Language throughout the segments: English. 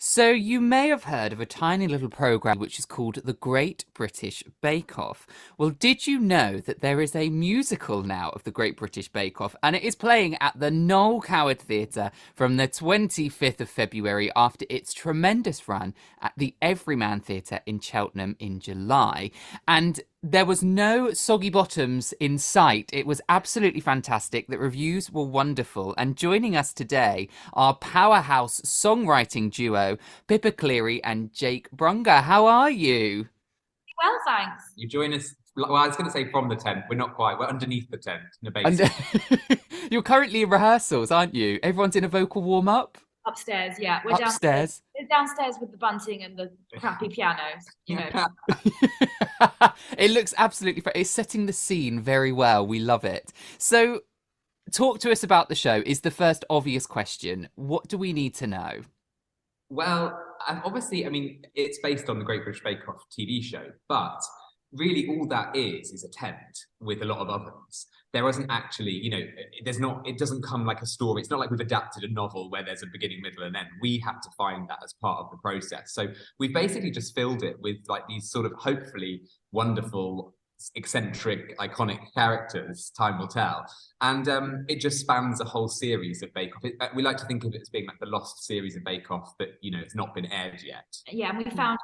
So you may have heard of a tiny little program which is called The Great British Bake Off. Well, did you know that there is a musical now of The Great British Bake Off, and it is playing at the Noel Coward Theatre from the 25th of February after its tremendous run at the Everyman Theatre in Cheltenham in July. And there was no soggy bottoms in sight. It was absolutely fantastic. The reviews were wonderful. And joining us today, our powerhouse songwriting duo, Pippa Cleary and Jake Brunger. How are you? Well, thanks. You join us. Well, I was going to say from the tent. We're not quite. We're underneath the tent in the And basement. you're currently in rehearsals, aren't you? Everyone's in a vocal warm up Upstairs, yeah. We're upstairs. We're downstairs with the bunting and the crappy pianos, you know. It looks absolutely. It's setting the scene very well. We love it. So, talk to us about the show. Is the first obvious question. What do we need to know? Well, obviously, I mean, it's based on the Great British Bake Off TV show, but really all that is a tent with a lot of ovens. There isn't actually, there's not, it doesn't come like a story. It's not like we've adapted a novel where there's a beginning, middle, and end. We have to find that as part of the process. So we've basically just filled it with like these sort of hopefully wonderful, eccentric, iconic characters, time will tell. And it just spans a whole series of Bake Off. We like to think of it as being like the lost series of Bake Off that, it's not been aired yet. Yeah, and we found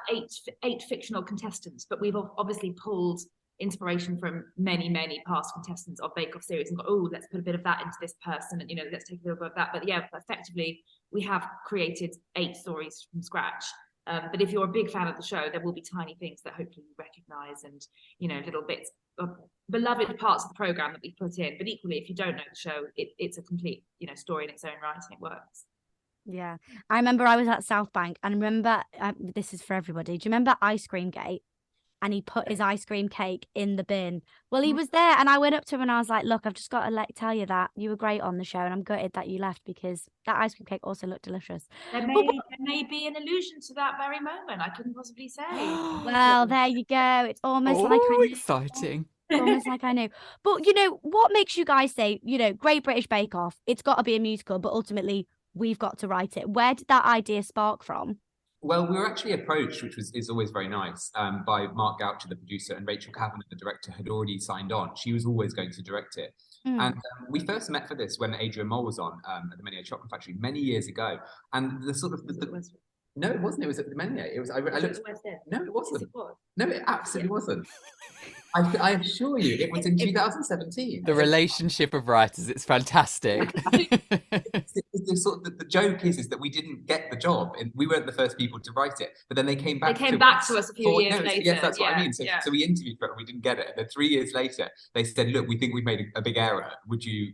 eight fictional contestants, but we've obviously pulled inspiration from many past contestants of Bake Off series and got, oh, let's put a bit of that into this person, and let's take a little bit of that. But yeah, effectively, we have created 8 stories from scratch. But if you're a big fan of the show, there will be tiny things that hopefully you recognise and, little bits of beloved parts of the programme that we put in. But equally, if you don't know the show, it's a complete, story in its own right, and it works. Yeah. I remember I was at South Bank, and remember, this is for everybody. Do you remember Ice Cream Gate? And he put his ice cream cake in the bin. Well, he was there, and I went up to him and I was like, look, I've just got to tell you that you were great on the show, and I'm gutted that you left because that ice cream cake also looked delicious. There may be an allusion to that very moment. I couldn't possibly say. Well, there you go. It's almost like I knew. Exciting. Almost like I knew. But, what makes you guys say, Great British Bake Off, it's got to be a musical, but ultimately we've got to write it. Where did that idea spark from? Well, we were actually approached, which is always very nice, by Mark Goucher, the producer, and Rachel Cavan, the director, had already signed on. She was always going to direct it. And we first met for this when Adrian Mole was on at the Menier Chocolate Factory many years ago. And the sort of no, it wasn't. It was at the Menier. It was. I looked. No, it wasn't. No, it absolutely wasn't. I assure you, it was in 2017. The relationship of writers, it's fantastic. The joke is that we didn't get the job, and we weren't the first people to write it. But then they came back. They came back to us a few years later. Yes, that's what I mean. So we interviewed for it, and we didn't get it. And then 3 years later, they said, "Look, we think we've made a big error. Would you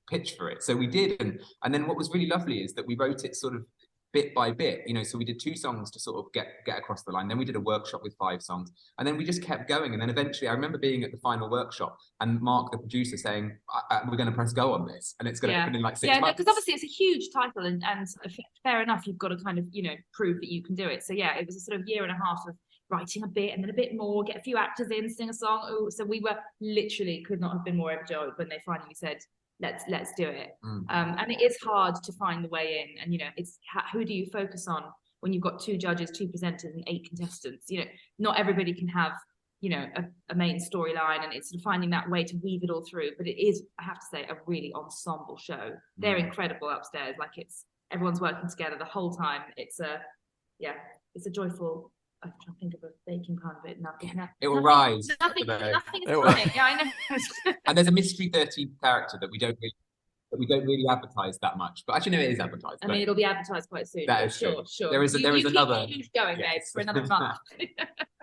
pitch for it?" So we did, and then what was really lovely is that we wrote it sort of bit by bit, so we did 2 songs to sort of get across the line. Then we did a workshop with 5 songs, and then we just kept going. And then eventually I remember being at the final workshop and Mark, the producer, saying, we're going to press go on this, and it's going to happen in like 6 months. Because obviously it's a huge title, and fair enough, you've got to kind of prove that you can do it. So yeah, it was a sort of year and a half of writing a bit and then a bit more, get a few actors in, sing a song. So we were literally could not have been more overjoyed when they finally said, let's do it. And it is hard to find the way in, and it's who do you focus on when you've got 2 judges, 2 presenters, and 8 contestants. Not everybody can have a main storyline, and it's sort of finding that way to weave it all through. But it is, I have to say, a really ensemble show. They're incredible upstairs. Like, everyone's working together the whole time. It's a joyful. I'm trying to think of a baking pan, but nothing. It will rise. Nothing is coming. Yeah, I know. And there's a mystery 13th character that we don't really advertise that much. But actually, no, it is advertised. I mean, it'll be advertised quite soon. That is sure. There is another. Keep going, babe, for another month.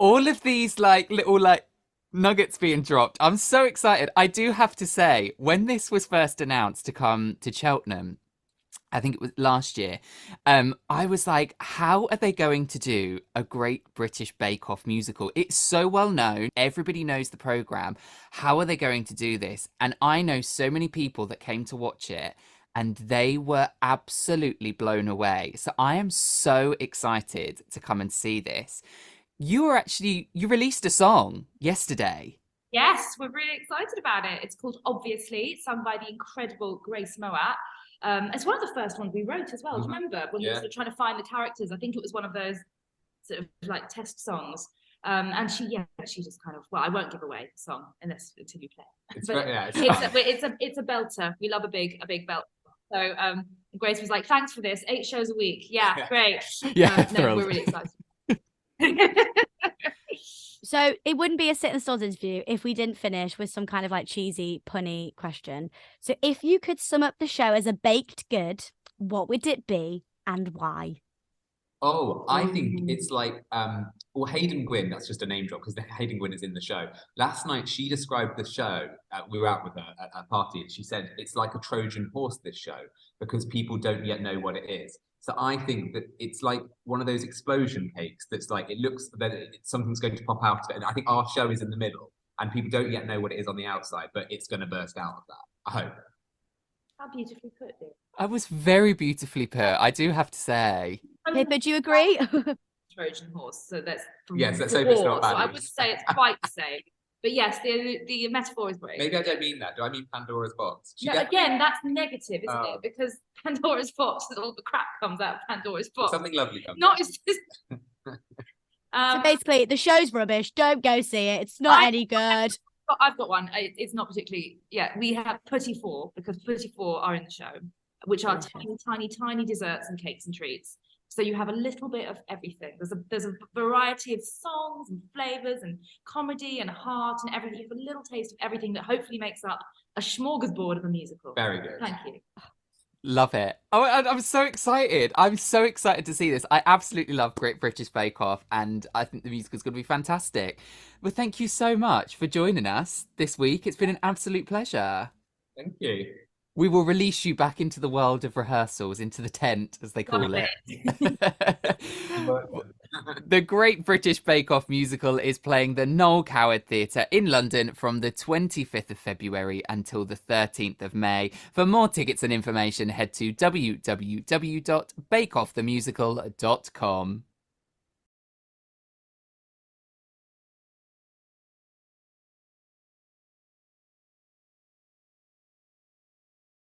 All of these little nuggets being dropped. I'm so excited. I do have to say, when this was first announced to come to Cheltenham, I think it was last year, I was like, how are they going to do a Great British Bake Off musical? It's so well known. Everybody knows the programme. How are they going to do this? And I know so many people that came to watch it and they were absolutely blown away. So I am so excited to come and see this. You released a song yesterday. Yes, we're really excited about it. It's called Obviously, sung by the incredible Grace Moat. It's one of the first ones we wrote as well. Do you remember when we were Yeah. sort of trying to find the characters? I think it was one of those sort of like test songs. And she just kind of, well, I won't give away the song until you play it. It's But very, yeah, it's a belter. We love a big belt. So Grace was like, thanks for this. 8 shows a week. Yeah, great. Yeah, No, thrilled. we're really excited. So it wouldn't be a Sit and Stalls interview if we didn't finish with some kind of like cheesy, punny question. So if you could sum up the show as a baked good, what would it be and why? Oh, I think it's like, well, Hayden Gwynn, that's just a name drop because Hayden Gwynn is in the show. Last night, she described the show, we were out with her at a party, and she said it's like a Trojan horse, this show, because people don't yet know what it is. So I think that it's like one of those explosion cakes that's like, it looks that something's going to pop out of it. And I think our show is in the middle, and people don't yet know what it is on the outside, but it's going to burst out of that, I hope. How beautifully put, dear. I was very beautifully put, I do have to say. Pippa, do you agree? Trojan horse. So that's from Yes, let's hope it's war. not bad So I news. would say it's quite the same. But yes, the metaphor is great. Maybe I don't mean that. Do I mean Pandora's box? No, again, that's negative, isn't Oh. it? Because Pandora's box, all the crap comes out of Pandora's box. Something lovely comes Not out. it's just. So basically, the show's rubbish. Don't go see it. It's not any good. I've got one. It's not particularly. Yeah, we have Petit Four because Petit Four are in the show, which are tiny desserts and cakes and treats. So you have a little bit of everything. There's a variety of songs and flavors and comedy and heart and everything. You have a little taste of everything that hopefully makes up a smorgasbord of a musical. Very good. Thank you. Love it. Oh, I'm so excited. I'm so excited to see this. I absolutely love Great British Bake Off, and I think the musical's going to be fantastic. But thank you so much for joining us this week. It's been an absolute pleasure. Thank you. We will release you back into the world of rehearsals, into the tent, as they call it. The Great British Bake Off musical is playing the Noel Coward Theatre in London from the 25th of February until the 13th of May. For more tickets and information, head to www.bakeoffthemusical.com.